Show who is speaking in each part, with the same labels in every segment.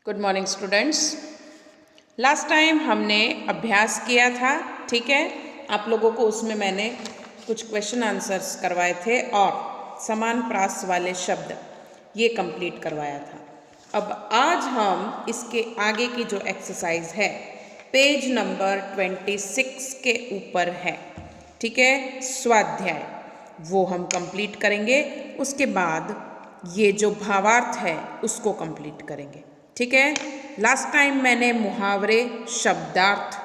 Speaker 1: Good morning students. Last time हमने अभ्यास किया था, ठीक है। आप लोगों को उसमें मैंने कुछ क्वेश्चन आंसर्स करवाए थे और समान प्रास वाले शब्द ये कंप्लीट करवाया था। अब आज हम इसके आगे की जो एक्सरसाइज है पेज नंबर 26 के ऊपर है, ठीक है, स्वाध्याय, वो हम कंप्लीट करेंगे। उसके बाद ये जो भावार्थ है उसको कंप्लीट करेंगे, ठीक है। लास्ट टाइम मैंने मुहावरे, शब्दार्थ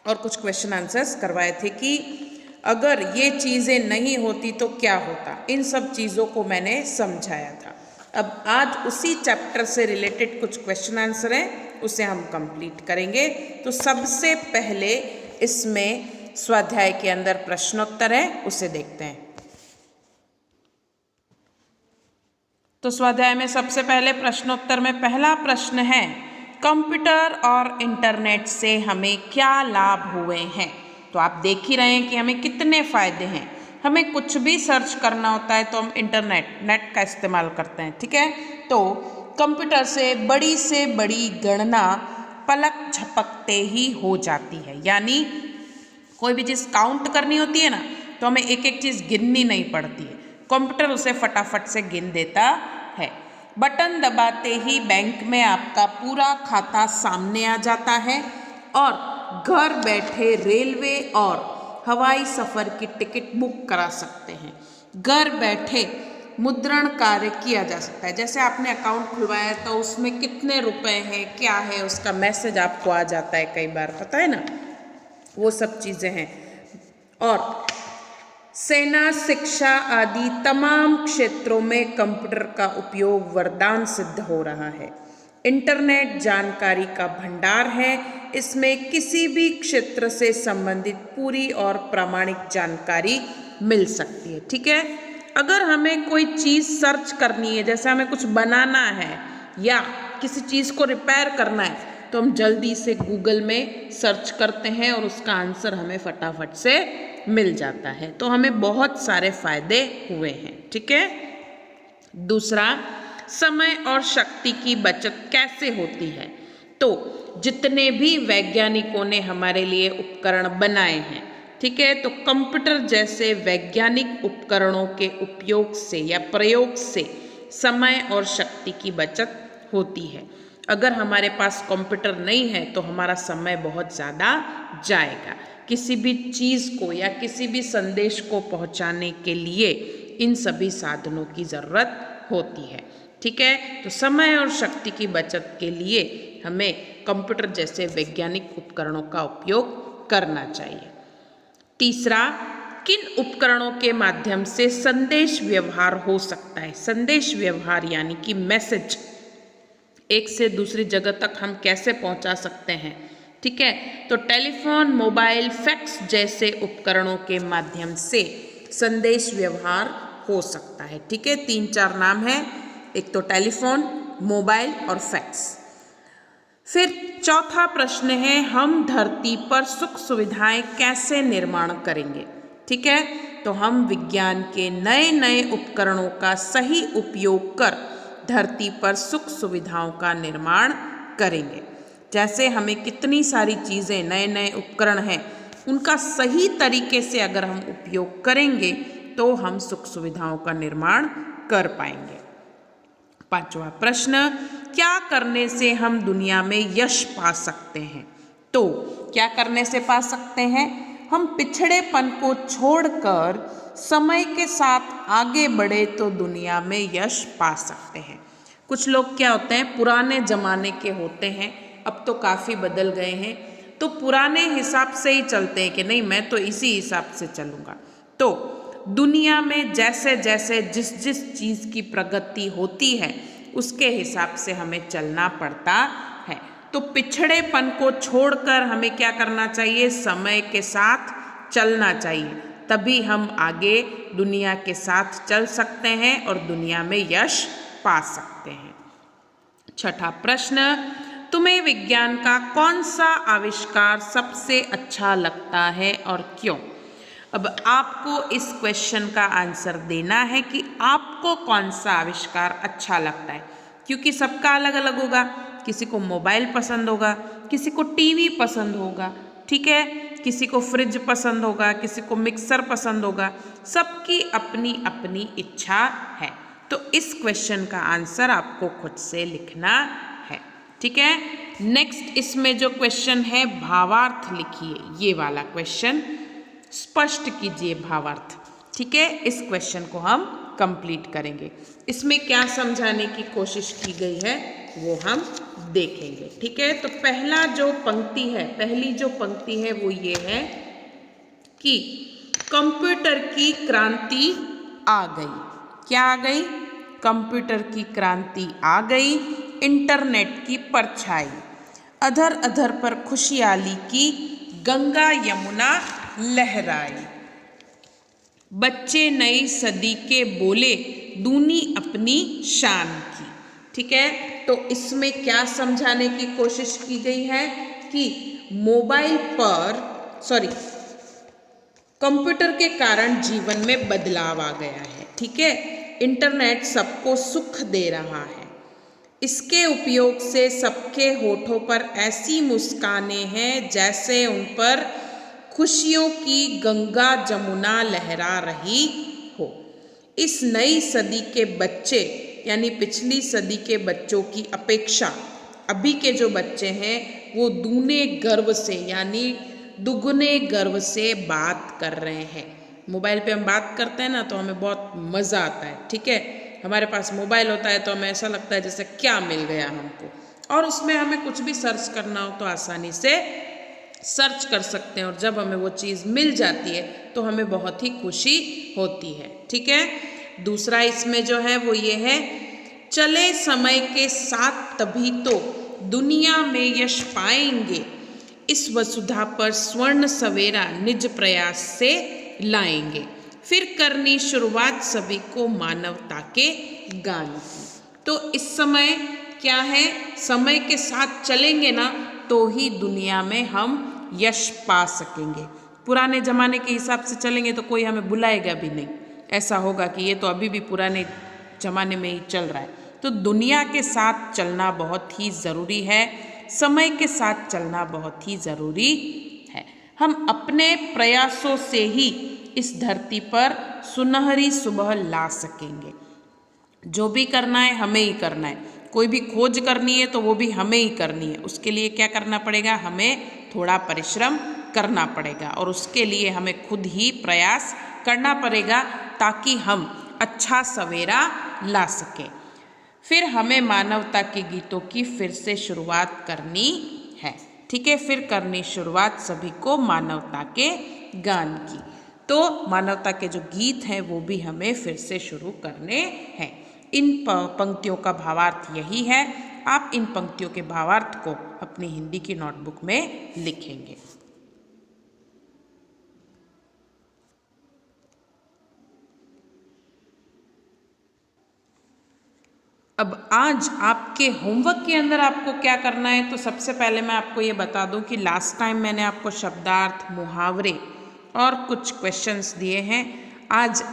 Speaker 1: और कुछ क्वेश्चन आंसर्स करवाए थे कि अगर ये चीज़ें नहीं होती तो क्या होता, इन सब चीज़ों को मैंने समझाया था। अब आज उसी चैप्टर से रिलेटेड कुछ क्वेश्चन आंसर हैं, उसे हम कंप्लीट करेंगे। तो सबसे पहले इसमें स्वाध्याय के अंदर प्रश्नोत्तर है, उसे देखते हैं। तो स्वाध्याय में सबसे पहले प्रश्नोत्तर में पहला प्रश्न है, कंप्यूटर और इंटरनेट से हमें क्या लाभ हुए हैं। तो आप देख ही रहे हैं कि हमें कितने फ़ायदे हैं। हमें कुछ भी सर्च करना होता है तो हम नेट का इस्तेमाल करते हैं, ठीक है। तो कंप्यूटर से बड़ी गणना पलक झपकते ही हो जाती है, यानी कोई भी चीज़ काउंट करनी होती है ना, तो हमें एक एक चीज़ गिननी नहीं पड़ती है, कंप्यूटर उसे फटाफट से गिन देता है। बटन दबाते ही बैंक में आपका पूरा खाता सामने आ जाता है और घर बैठे रेलवे और हवाई सफ़र की टिकट बुक करा सकते हैं। घर बैठे मुद्रण कार्य किया जा सकता है। जैसे आपने अकाउंट खुलवाया तो उसमें कितने रुपए हैं, क्या है, उसका मैसेज आपको आ जाता है, कई बार पता है ना, वो सब चीज़ें हैं। और सेना, शिक्षा आदि तमाम क्षेत्रों में कंप्यूटर का उपयोग वरदान सिद्ध हो रहा है। इंटरनेट जानकारी का भंडार है, इसमें किसी भी क्षेत्र से संबंधित पूरी और प्रामाणिक जानकारी मिल सकती है, ठीक है। अगर हमें कोई चीज़ सर्च करनी है, जैसे हमें कुछ बनाना है या किसी चीज़ को रिपेयर करना है, तो हम जल्दी से गूगल में सर्च करते हैं और उसका आंसर हमें फटाफट से मिल जाता है। तो हमें बहुत सारे फायदे हुए हैं, ठीक है। दूसरा, समय और शक्ति की बचत कैसे होती है। तो जितने भी वैज्ञानिकों ने हमारे लिए उपकरण बनाए हैं, ठीक है, तो कंप्यूटर जैसे वैज्ञानिक उपकरणों के उपयोग से या प्रयोग से समय और शक्ति की बचत होती है। अगर हमारे पास कंप्यूटर नहीं है तो हमारा समय बहुत ज़्यादा जाएगा। किसी भी चीज़ को या किसी भी संदेश को पहुंचाने के लिए इन सभी साधनों की ज़रूरत होती है, ठीक है। तो समय और शक्ति की बचत के लिए हमें कंप्यूटर जैसे वैज्ञानिक उपकरणों का उपयोग करना चाहिए। तीसरा, किन उपकरणों के माध्यम से संदेश व्यवहार हो सकता है। संदेश व्यवहार यानी कि मैसेज एक से दूसरी जगह तक हम कैसे पहुंचा सकते हैं, ठीक है। तो टेलीफोन, मोबाइल, फैक्स जैसे उपकरणों के माध्यम से संदेश व्यवहार हो सकता है, ठीक है। 3-4 नाम है, एक तो टेलीफोन, मोबाइल और फैक्स। फिर चौथा प्रश्न है, हम धरती पर सुख सुविधाएं कैसे निर्माण करेंगे, ठीक है। तो हम विज्ञान के नए नए उपकरणों का सही उपयोग कर धरती पर सुख सुविधाओं का निर्माण करेंगे। जैसे हमें कितनी सारी चीज़ें, नए नए उपकरण हैं, उनका सही तरीके से अगर हम उपयोग करेंगे तो हम सुख सुविधाओं का निर्माण कर पाएंगे। पांचवा प्रश्न, क्या करने से हम दुनिया में यश पा सकते हैं। तो क्या करने से पा सकते हैं, हम पिछड़ेपन को छोड़कर समय के साथ आगे बढ़े तो दुनिया में यश पा सकते हैं। कुछ लोग क्या होते हैं, पुराने ज़माने के होते हैं, अब तो काफ़ी बदल गए हैं, तो पुराने हिसाब से ही चलते हैं कि नहीं मैं तो इसी हिसाब से चलूँगा। तो दुनिया में जैसे जैसे जिस जिस चीज़ की प्रगति होती है उसके हिसाब से हमें चलना पड़ता है। तो पिछड़ेपन को छोड़कर हमें क्या करना चाहिए, समय के साथ चलना चाहिए, तभी हम आगे दुनिया के साथ चल सकते हैं और दुनिया में यश पा सकते हैं। छठा प्रश्न, तुम्हें विज्ञान का कौन सा आविष्कार सबसे अच्छा लगता है और क्यों। अब आपको इस क्वेश्चन का आंसर देना है कि आपको कौन सा आविष्कार अच्छा लगता है। क्योंकि सबका अलग अलग होगा। किसी को मोबाइल पसंद होगा, किसी को टीवी पसंद होगा, ठीक है, किसी को फ्रिज पसंद होगा, किसी को मिक्सर पसंद होगा। सबकी अपनी अपनी इच्छा है। तो इस क्वेश्चन का आंसर आपको खुद से लिखना है, ठीक है। नेक्स्ट इसमें जो क्वेश्चन है भावार्थ लिखिए, ये वाला क्वेश्चन स्पष्ट कीजिए भावार्थ, ठीक है। इस क्वेश्चन को हम कंप्लीट करेंगे। इसमें क्या समझाने की कोशिश की गई है वो हम देखेंगे, ठीक है। तो पहला जो पंक्ति है, पहली जो पंक्ति है वो ये है कि कंप्यूटर की क्रांति आ गई। क्या आ गई? कंप्यूटर की क्रांति आ गई, इंटरनेट की परछाई, अधर अधर पर खुशहाली की गंगा यमुना लहराई, बच्चे नई सदी के बोले दूनी अपनी शान की, ठीक है। तो इसमें क्या समझाने की कोशिश की गई है कि मोबाइल पर कंप्यूटर के कारण जीवन में बदलाव आ गया है, ठीक है। इंटरनेट सबको सुख दे रहा है, इसके उपयोग से सबके होठों पर ऐसी मुस्कानें हैं जैसे उन पर खुशियों की गंगा जमुना लहरा रही हो। इस नई सदी के बच्चे यानी पिछली सदी के बच्चों की अपेक्षा अभी के जो बच्चे हैं वो दूने गर्व से यानी दुगने गर्व से बात कर रहे हैं। मोबाइल पे हम बात करते हैं ना तो हमें बहुत मज़ा आता है, ठीक है। हमारे पास मोबाइल होता है तो हमें ऐसा लगता है जैसे क्या मिल गया हमको, और उसमें हमें कुछ भी सर्च करना हो तो आसानी से सर्च कर सकते हैं, और जब हमें वो चीज़ मिल जाती है तो हमें बहुत ही खुशी होती है, ठीक है। दूसरा इसमें जो है वो ये है, चले समय के साथ तभी तो दुनिया में यश पाएंगे, इस वसुधा पर स्वर्ण सवेरा निज प्रयास से लाएंगे, फिर करनी शुरुआत सभी को मानवता के गान की। तो इस समय क्या है, समय के साथ चलेंगे ना तो ही दुनिया में हम यश पा सकेंगे। पुराने ज़माने के हिसाब से चलेंगे तो कोई हमें बुलाएगा भी नहीं, ऐसा होगा कि ये तो अभी भी पुराने ज़माने में ही चल रहा है। तो दुनिया के साथ चलना बहुत ही ज़रूरी है, समय के साथ चलना बहुत ही ज़रूरी है। हम अपने प्रयासों से ही इस धरती पर सुनहरी सुबह ला सकेंगे। जो भी करना है हमें ही करना है, कोई भी खोज करनी है तो वो भी हमें ही करनी है। उसके लिए क्या करना पड़ेगा, हमें थोड़ा परिश्रम करना पड़ेगा, और उसके लिए हमें खुद ही प्रयास करना पड़ेगा ताकि हम अच्छा सवेरा ला सकें। फिर हमें मानवता के गीतों की फिर से शुरुआत करनी है, ठीक है। फिर करनी शुरुआत सभी को मानवता के गान की। तो मानवता के जो गीत हैं वो भी हमें फिर से शुरू करने हैं। इन पंक्तियों का भावार्थ यही है। आप इन पंक्तियों के भावार्थ को अपनी हिंदी की नोटबुक में लिखेंगे। अब आज आपके होमवर्क के अंदर आपको क्या करना है, तो सबसे पहले मैं आपको ये बता दूं कि लास्ट टाइम मैंने आपको शब्दार्थ, मुहावरे और कुछ क्वेश्चंस दिए हैं। आज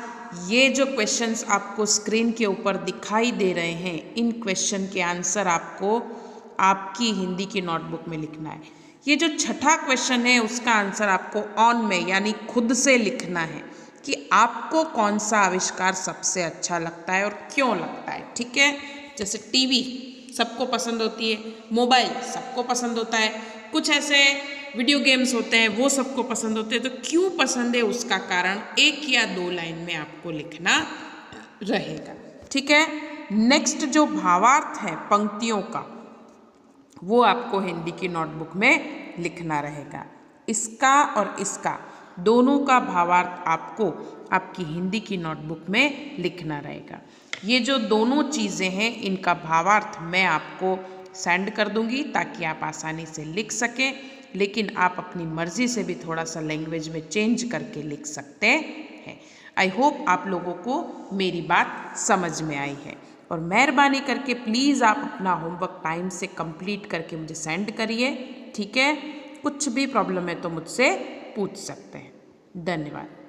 Speaker 1: ये जो क्वेश्चंस आपको स्क्रीन के ऊपर दिखाई दे रहे हैं, इन क्वेश्चन के आंसर आपको आपकी हिंदी की नोटबुक में लिखना है। ये जो छठा क्वेश्चन है उसका आंसर आपको ऑन में यानी खुद से लिखना है कि आपको कौन सा आविष्कार सबसे अच्छा लगता है और क्यों लगता है, ठीक है। जैसे टीवी सबको पसंद होती है, मोबाइल सबको पसंद होता है, कुछ ऐसे वीडियो गेम्स होते हैं वो सबको पसंद होते हैं, तो क्यों पसंद है उसका कारण 1 या 2 लाइन में आपको लिखना रहेगा, ठीक है। नेक्स्ट जो भावार्थ है पंक्तियों का वो आपको हिंदी की नोटबुक में लिखना रहेगा। इसका और इसका दोनों का भावार्थ आपको आपकी हिंदी की नोटबुक में लिखना रहेगा। ये जो दोनों चीज़ें हैं इनका भावार्थ मैं आपको सेंड कर दूंगी ताकि आप आसानी से लिख सकें, लेकिन आप अपनी मर्ज़ी से भी थोड़ा सा लैंग्वेज में चेंज करके लिख सकते हैं। आई होप आप लोगों को मेरी बात समझ में आई है, और मेहरबानी करके प्लीज़ आप अपना होमवर्क टाइम से कंप्लीट करके मुझे सेंड करिए, ठीक है। कुछ भी प्रॉब्लम है तो मुझसे पूछ सकते हैं। धन्यवाद।